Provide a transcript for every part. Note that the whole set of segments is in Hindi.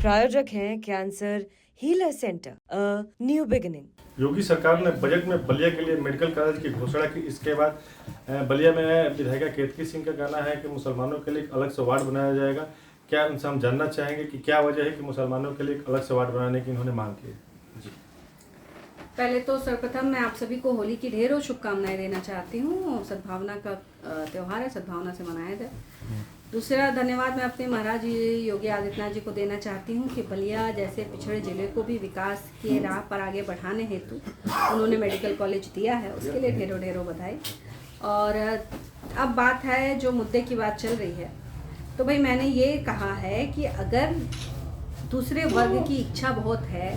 प्रायोजक हैं cancer healer centre, a new beginning. Yogi सरकार ने बजट में बलिया के लिए मेडिकल कॉलेज की घोषणा की। इसके बाद बलिया में विधायिका केतकी सिंह का कहना है कि मुसलमानों के लिए एक अलग से वार्ड बनाया जाएगा। क्या उनसे हम जानना चाहेंगे कि क्या वजह है कि मुसलमानों के लिए एक अलग से वार्ड बनाने की इन्होंने मांग की है। जी, पहले तो सर्वप्रथम मैं आप सभी को होली की ढेरों शुभकामनाएं देना चाहती हूँ। सद्भावना का त्यौहार है, सद्भावना से मनाया जाए। दूसरा धन्यवाद मैं अपने महाराज योगी आदित्यनाथ जी को देना चाहती हूँ कि बलिया जैसे पिछड़े जिले को भी विकास के राह पर आगे बढ़ाने हेतु उन्होंने मेडिकल कॉलेज दिया है, उसके लिए ढेरों ढेरों बधाई। और अब बात है जो मुद्दे की बात चल रही है, तो भाई मैंने ये कहा है कि अगर दूसरे वर्ग की इच्छा बहुत है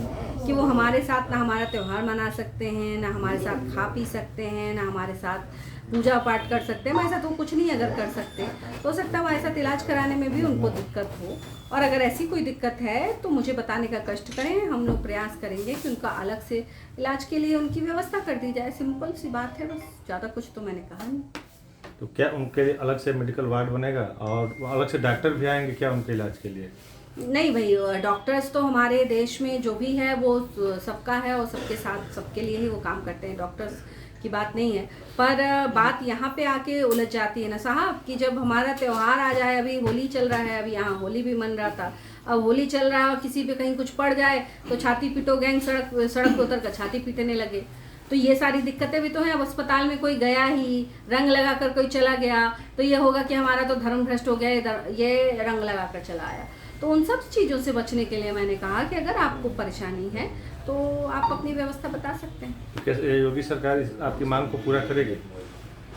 कि वो हमारे साथ ना हमारा त्यौहार मना सकते हैं, ना हमारे साथ खा पी सकते हैं, ना हमारे साथ पूजा पाठ कर सकते हैं, हमारे साथ वो कुछ नहीं अगर कर सकते तो हो सकता है हमारे साथ इलाज कराने में भी उनको दिक्कत हो। और अगर ऐसी कोई दिक्कत है तो मुझे बताने का कष्ट करें, हम लोग प्रयास करेंगे कि उनका अलग से इलाज के लिए उनकी व्यवस्था कर दी जाए। सिंपल सी बात है, बस ज़्यादा कुछ तो मैंने कहा नहीं। तो क्या उनके अलग से मेडिकल वार्ड बनेगा और अलग से डॉक्टर भी आएंगे क्या उनके इलाज के लिए? नहीं भाई, डॉक्टर्स तो हमारे देश में जो भी है वो सबका है और सबके साथ सबके लिए ही वो काम करते हैं, डॉक्टर्स की बात नहीं है। पर बात यहाँ पे आके उलझ जाती है ना साहब कि जब हमारा त्यौहार आ जाए, अभी होली चल रहा है, अभी यहाँ होली भी मन रहा था, अब होली चल रहा है और किसी पे कहीं कुछ पड़ जाए तो छाती पीटो गैंग सड़क पे उतर कर छाती पीटने लगे। तो ये सारी दिक्कतें भी तो हैं। अब अस्पताल में कोई गया ही, रंग लगा कर कोई चला गया तो ये होगा कि हमारा तो धर्म भ्रष्ट हो गया, ये रंग लगा कर चला आया। तो उन सब चीज़ों से बचने के लिए मैंने कहा कि अगर आपको परेशानी है तो आप अपनी व्यवस्था बता सकते हैं। कैसे योगी सरकार आपकी मांग को पूरा करेगी?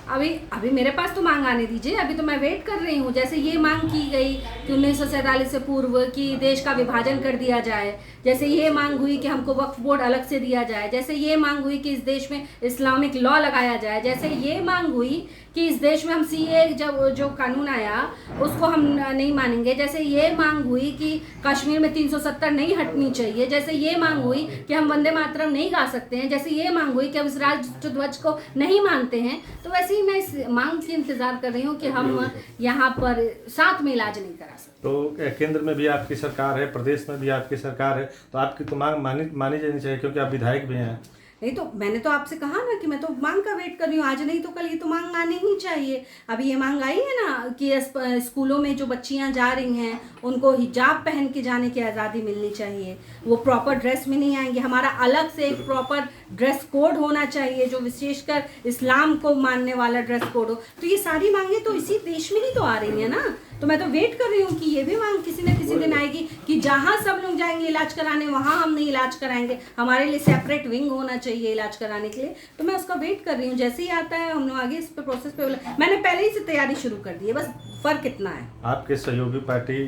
अभी मेरे पास तो मांग आने दीजिए, अभी तो मैं वेट कर रही हूँ। जैसे ये मांग की गई कि 1947 से पूर्व कि देश का विभाजन कर दिया जाए, जैसे ये मांग हुई कि हमको वक्फ बोर्ड अलग से दिया जाए, जैसे ये मांग हुई कि इस देश में इस्लामिक लॉ लगाया जाए, जैसे ये मांग हुई कि इस देश में हम सीए जब जो कानून आया उसको हम नहीं मानेंगे, जैसे ये मांग हुई कि कश्मीर में 370 नहीं हटनी चाहिए, जैसे ये मांग हुई कि हम वंदे मातरम नहीं गा सकते हैं, जैसे ये मांग हुई कि हम इस राष्ट्र ध्वज को नहीं मानते हैं। तो वैसे ही मैं इस मांग की इंतजार कर रही हूँ कि हम यहाँ पर साथ में इलाज नहीं करा सकते। तो केंद्र में भी आपकी सरकार है, प्रदेश में भी आपकी सरकार है, तो आपकी तो मांग मानी जानी चाहिए क्योंकि आप विधायक भी हैं। नहीं तो मैंने तो आपसे कहा ना कि मैं तो मांग का वेट कर रही हूँ, आज नहीं तो कल ये तो मांग आनी ही चाहिए। अभी ये मांग आई है ना कि स्कूलों में जो बच्चियां जा रही हैं उनको हिजाब पहन के जाने की आज़ादी मिलनी चाहिए, वो प्रॉपर ड्रेस में नहीं आएंगे, हमारा अलग से एक प्रॉपर ड्रेस कोड होना चाहिए जो विशेषकर इस्लाम को मानने वाला ड्रेस कोड हो। तो ये सारी मांगे तो इसी देश में ही तो आ रही है ना, तो मैं तो वेट कर रही हूँ कि ये भी मांग किसी न किसी दिन आएगी कि जहाँ सब लोग जाएंगे इलाज कराने वहाँ हम नहीं इलाज कराएंगे, हमारे लिए सेपरेट विंग होना चाहिए इलाज कराने के लिए। तो मैं उसका वेट कर रही हूँ, जैसे ही आता है हम लोग आगे इस पे प्रोसेस पे मैंने पहले ही से तैयारी शुरू कर दी है, बस फर्क इतना है। आपके सहयोगी पार्टी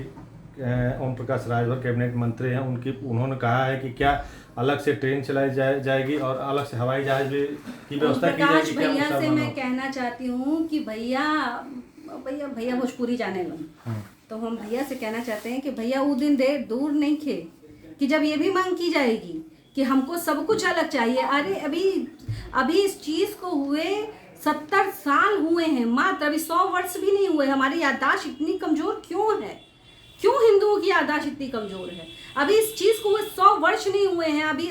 ओम प्रकाश राजभर कैबिनेट मंत्री हैं, उन्होंने कहा है कि क्या अलग से ट्रेन चलाई जाएगी और अलग से हवाई जहाज की व्यवस्था की जाएगी। प्रकाश भैया से मैं कहना चाहती हूँ कि भैया भोजपुरी जाने लो, तो हम भैया से कहना चाहते हैं कि भैया वो दिन देर दूर नहीं थे कि जब ये भी मांग की जाएगी कि हमको सब कुछ अलग चाहिए। अरे अभी इस चीज़ को हुए 70 साल हुए हैं मात्र, अभी 100 वर्ष भी नहीं हुए। हमारी याददाश्त इतनी कमज़ोर क्यों है? क्यों हिंदुओं की याददाश्त इतनी कमज़ोर है? अभी इस चीज़ को 100 वर्ष नहीं हुए हैं, अभी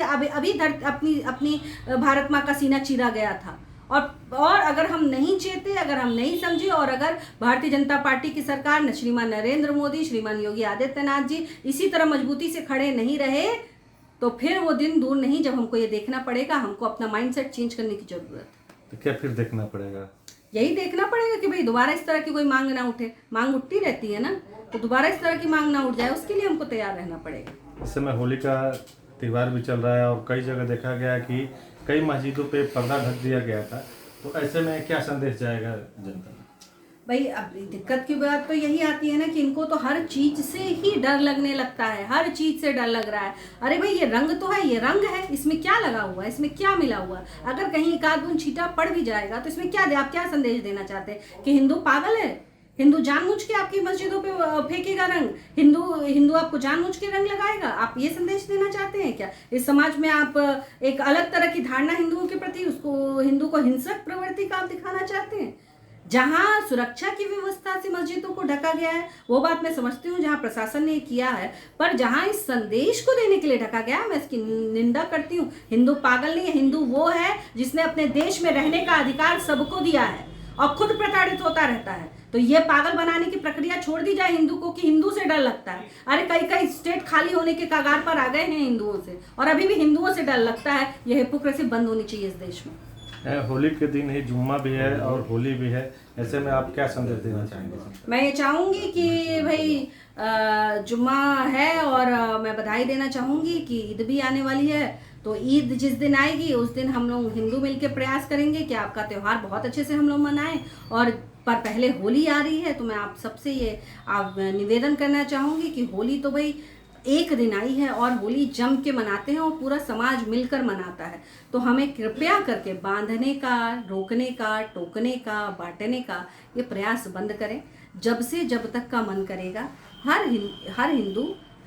अपनी भारत माँ का सीना चीरा गया था। और अगर हम नहीं चेते, अगर हम नहीं समझे और अगर भारतीय जनता पार्टी की सरकार श्रीमान नरेंद्र मोदी, श्रीमान योगी आदित्यनाथ जी इसी तरह मजबूती से खड़े नहीं रहे तो फिर वो दिन दूर नहीं जब हमको ये देखना पड़ेगा, हमको अपना माइंडसेट चेंज करने की जरूरत है। तो क्या फिर देखना पड़ेगा? यही देखना पड़ेगा कि भाई दोबारा इस तरह की कोई मांग ना उठे। मांग उठती रहती है ना, तो दोबारा इस तरह की मांग ना उठ जाए, उसके लिए हमको तैयार रहना पड़ेगा। इस समय होली का त्यौहार भी चल रहा है और कई जगह देखा गया कि कई मस्जिदों पे पर्दा ढक दिया गया था, तो ऐसे में क्या संदेश जाएगा जनता में? भाई अब दिक्कत की बात तो यही आती है ना कि इनको तो हर चीज से ही डर लगने लगता है, हर चीज से डर लग रहा है। अरे भाई ये रंग तो है, ये रंग है, इसमें क्या लगा हुआ है, इसमें क्या मिला हुआ है? अगर कहीं एक आध बूंद छींटा पड़ भी जाएगा तो इसमें क्या आप क्या संदेश देना चाहते हैं कि हिंदू पागल है, हिंदू जानबूझ के आपकी मस्जिदों पे फेंकेगा रंग, हिंदू आपको जानबूझ के रंग लगाएगा? आप ये संदेश देना चाहते हैं क्या? इस समाज में आप एक अलग तरह की धारणा हिंदुओं के प्रति, उसको हिंदू को हिंसक प्रवृत्ति का आप दिखाना चाहते हैं? जहां सुरक्षा की व्यवस्था से मस्जिदों को ढका गया है वो बात मैं समझती हूँ, जहां प्रशासन ने किया है, पर जहां इस संदेश को देने के लिए ढका गया है मैं इसकी निंदा करती हूँ। हिंदू पागल नहीं है, हिंदू वो है जिसने अपने देश में रहने का अधिकार सबको दिया है और खुद प्रताड़ित होता रहता है। तो ये पागल बनाने की प्रक्रिया छोड़ दी जाए हिंदू को कि हिंदू से डर लगता है। अरे कई कई स्टेट खाली होने के कगार पर आ गए हैं हिंदुओं से, और अभी भी हिंदुओं से डर लगता है। यह हिपोक्रेसी बंद होनी चाहिए इस देश में। होली के दिन ही जुम्मा भी है और होली भी है, ऐसे में आप क्या संदेश देना चाहेंगे? मैं ये चाहूँगी कि भाई जुम्मा है और मैं बधाई देना चाहूँगी कि ईद भी आने वाली है। तो ईद जिस दिन आएगी उस दिन हम लोग हिंदू मिलकर प्रयास करेंगे कि आपका त्यौहार बहुत अच्छे से हम लोग मनाएं। और पर पहले होली आ रही है तो मैं आप सबसे ये निवेदन करना चाहूँगी कि होली तो भाई एक दिन आई है और होली जम के मनाते हैं और पूरा समाज मिलकर मनाता है। तो हमें कृपया करके बांधने का, रोकने का, टोकने का, बांटने का ये प्रयास बंद करें। जब से जब तक का मन करेगा हर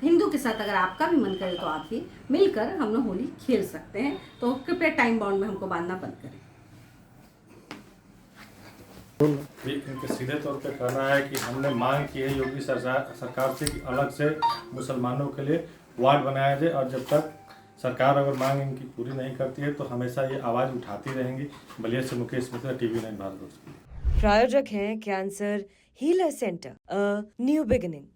हिंदू के साथ अगर आपका भी मन करे तो आप भी मिलकर हम लोग होली खेल सकते हैं। तो कृपया टाइम बाउंड में हमको बांधना बंद करें। इनके सीधे तौर पे कहना है कि हमने मांग की है योगी सरकार से कि अलग से मुसलमानों के लिए वार्ड बनाया जाए, और जब तक सरकार अगर मांग इनकी पूरी नहीं करती है तो हमेशा ये आवाज़ उठाती रहेंगी। बलिया से मुकेश मिश्रा, TV9 भारतवर्ष। प्रायोजक हैं cancer healer centre, a new beginning.